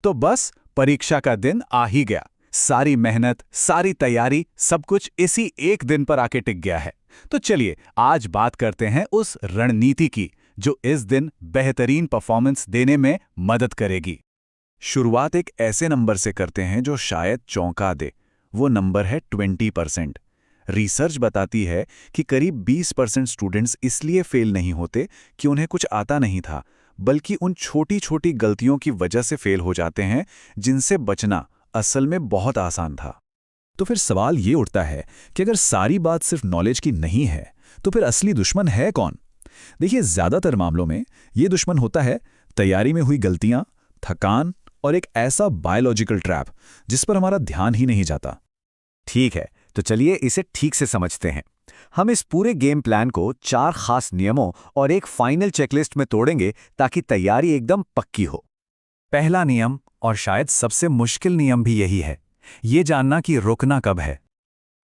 तो बस परीक्षा का दिन आ ही गया। सारी मेहनत, सारी तैयारी, सब कुछ इसी एक दिन पर आके टिक गया है। तो चलिए आज बात करते हैं उस रणनीति की जो इस दिन बेहतरीन परफॉर्मेंस देने में मदद करेगी। शुरुआत एक ऐसे नंबर से करते हैं जो शायद चौंका दे। वो नंबर है 20%। रिसर्च बताती है कि करीब 20% स्टूडेंट्स इसलिए फेल नहीं होते कि उन्हें कुछ आता नहीं था, बल्कि उन छोटी छोटी गलतियों की वजह से फेल हो जाते हैं जिनसे बचना असल में बहुत आसान था। तो फिर सवाल ये उठता है कि अगर सारी बात सिर्फ नॉलेज की नहीं है तो फिर असली दुश्मन है कौन? देखिए, ज्यादातर मामलों में ये दुश्मन होता है तैयारी में हुई गलतियां, थकान और एक ऐसा बायोलॉजिकल ट्रैप जिस पर हमारा ध्यान ही नहीं जाता। ठीक है, तो चलिए इसे ठीक से समझते हैं। हम इस पूरे गेम प्लान को 4 खास नियमों और एक फाइनल चेकलिस्ट में तोड़ेंगे ताकि तैयारी एकदम पक्की हो। पहला नियम, और शायद सबसे मुश्किल नियम भी यही है, ये जानना कि रुकना कब है।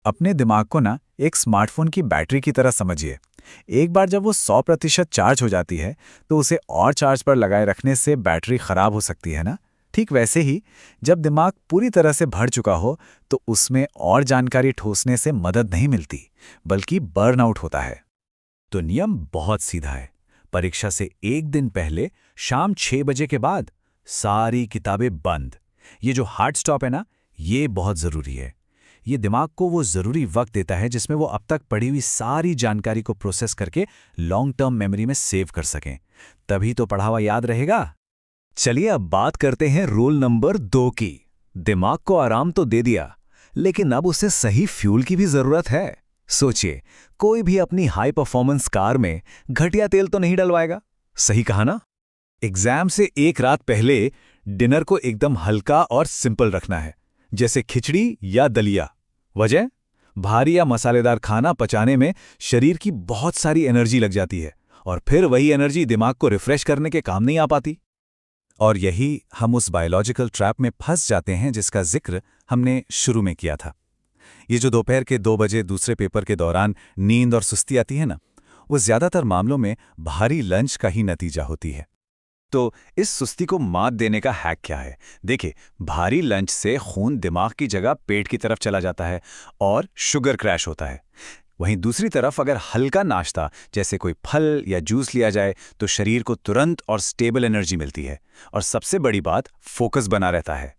अपने दिमाग को ना एक स्मार्टफोन की बैटरी की तरह समझिए। एक बार जब वो 100% चार्ज हो जाती है तो उसे और चार्ज पर लगाए रखने से बैटरी खराब हो सकती है ना। ठीक वैसे ही जब दिमाग पूरी तरह से भर चुका हो तो उसमें और जानकारी ठोसने से मदद नहीं मिलती, बल्कि बर्नआउट होता है। तो नियम बहुत सीधा है। परीक्षा से एक दिन पहले शाम 6 बजे के बाद सारी किताबें बंद। ये जो हार्ड स्टॉप है ना, ये बहुत ज़रूरी है। ये दिमाग को वो ज़रूरी वक्त देता है जिसमें वो अब तक पढ़ी हुई सारी जानकारी को प्रोसेस करके लॉन्ग टर्म मेमोरी में सेव कर सकें। तभी तो पढ़ा हुआ याद रहेगा। चलिए अब बात करते हैं रूल नंबर 2 की। दिमाग को आराम तो दे दिया, लेकिन अब उसे सही फ्यूल की भी जरूरत है। सोचिए, कोई भी अपनी हाई परफॉर्मेंस कार में घटिया तेल तो नहीं डलवाएगा। सही कहा ना? एग्जाम से एक रात पहले डिनर को एकदम हल्का और सिंपल रखना है, जैसे खिचड़ी या दलिया। वजह, भारी या मसालेदार खाना पचाने में शरीर की बहुत सारी एनर्जी लग जाती है और फिर वही एनर्जी दिमाग को रिफ्रेश करने के काम नहीं आ पाती। और यही हम उस बायोलॉजिकल ट्रैप में फंस जाते हैं जिसका जिक्र हमने शुरू में किया था। ये जो दोपहर के 2 बजे दूसरे पेपर के दौरान नींद और सुस्ती आती है ना, वो ज्यादातर मामलों में भारी लंच का ही नतीजा होती है। तो इस सुस्ती को मात देने का हैक क्या है? देखिए, भारी लंच से खून दिमाग की जगह पेट की तरफ चला जाता है और शुगर क्रैश होता है। वहीं दूसरी तरफ अगर हल्का नाश्ता जैसे कोई फल या जूस लिया जाए तो शरीर को तुरंत और स्टेबल एनर्जी मिलती है और सबसे बड़ी बात, फोकस बना रहता है।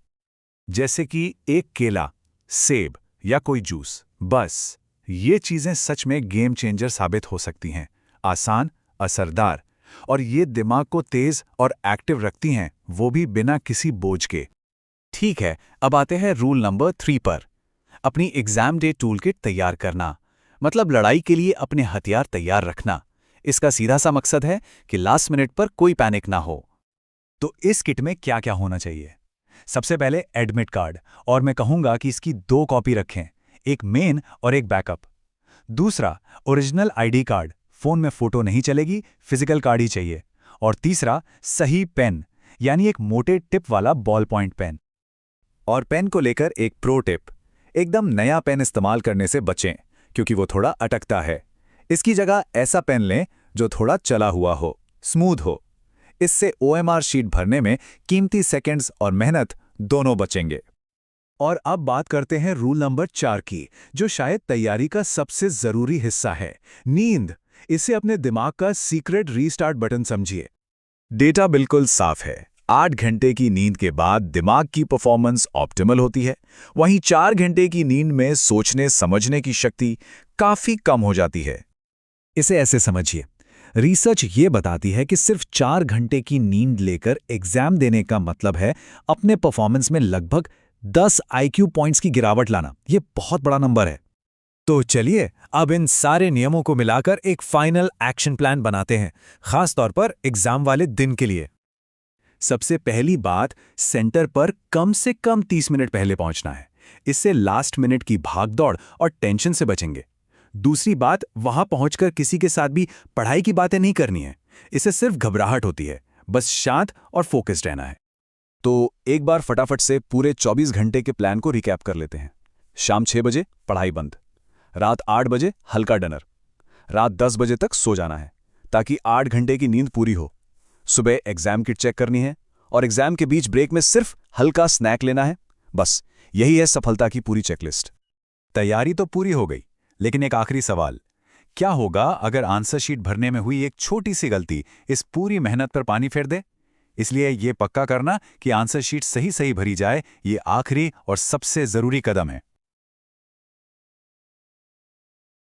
जैसे कि एक केला, सेब या कोई जूस। बस ये चीजें सच में गेम चेंजर साबित हो सकती हैं। आसान, असरदार, और ये दिमाग को तेज और एक्टिव रखती हैं, वो भी बिना किसी बोझ के। ठीक है, अब आते हैं रूल नंबर 3 पर। अपनी एग्जाम डे टूल किट तैयार करना, मतलब लड़ाई के लिए अपने हथियार तैयार रखना। इसका सीधा सा मकसद है कि लास्ट मिनट पर कोई पैनिक ना हो। तो इस किट में क्या क्या होना चाहिए? सबसे पहले एडमिट कार्ड, और मैं कहूंगा कि इसकी 2 कॉपी रखें, एक मेन और एक बैकअप। दूसरा, ओरिजिनल आईडी कार्ड, फोन में फोटो नहीं चलेगी, फिजिकल कार्ड ही चाहिए। और तीसरा, सही पेन, यानी एक मोटे टिप वाला बॉल पॉइंट पेन। और पेन को लेकर एक प्रो टिप, एकदम नया पेन इस्तेमाल करने से बचें क्योंकि वो थोड़ा अटकता है। इसकी जगह ऐसा पेन लें जो थोड़ा चला हुआ हो, स्मूथ हो। इससे ओएमआर शीट भरने में कीमती सेकंड्स और मेहनत दोनों बचेंगे। और अब बात करते हैं रूल नंबर 4 की, जो शायद तैयारी का सबसे जरूरी हिस्सा है, नींद। इसे अपने दिमाग का सीक्रेट रीस्टार्ट बटन समझिए। डेटा बिल्कुल साफ है। 8 घंटे की नींद के बाद दिमाग की परफॉर्मेंस ऑप्टिमल होती है। वहीं 4 घंटे की नींद में सोचने समझने की शक्ति काफी कम हो जाती है। इसे ऐसे समझिए, रिसर्च ये बताती है कि सिर्फ 4 घंटे की नींद लेकर एग्जाम देने का मतलब है अपने परफॉर्मेंस में लगभग 10 आईक्यू पॉइंट्स की गिरावट लाना। ये बहुत बड़ा नंबर है। तो चलिए अब इन सारे नियमों को मिलाकर एक फाइनल एक्शन प्लान बनाते हैं, खास तौर पर एग्जाम वाले दिन के लिए। सबसे पहली बात, सेंटर पर कम से कम 30 मिनट पहले पहुंचना है। इससे लास्ट मिनट की भागदौड़ और टेंशन से बचेंगे। दूसरी बात, वहां पहुंचकर किसी के साथ भी पढ़ाई की बातें नहीं करनी है। इससे सिर्फ घबराहट होती है। बस शांत और फोकस्ड रहना है। तो एक बार फटाफट से पूरे 24 घंटे के प्लान को रिकैप कर लेते हैं। शाम 6 बजे पढ़ाई बंद, रात 8 बजे हल्का डिनर, रात 10 बजे तक सो जाना है ताकि 8 घंटे की नींद पूरी हो। सुबह एग्जाम किट चेक करनी है और एग्जाम के बीच ब्रेक में सिर्फ हल्का स्नैक लेना है। बस यही है सफलता की पूरी चेकलिस्ट। तैयारी तो पूरी हो गई, लेकिन एक आखिरी सवाल। क्या होगा अगर आंसर शीट भरने में हुई एक छोटी सी गलती इस पूरी मेहनत पर पानी फेर दे? इसलिए ये पक्का करना कि आंसर शीट सही सही भरी जाए, ये आखिरी और सबसे जरूरी कदम है।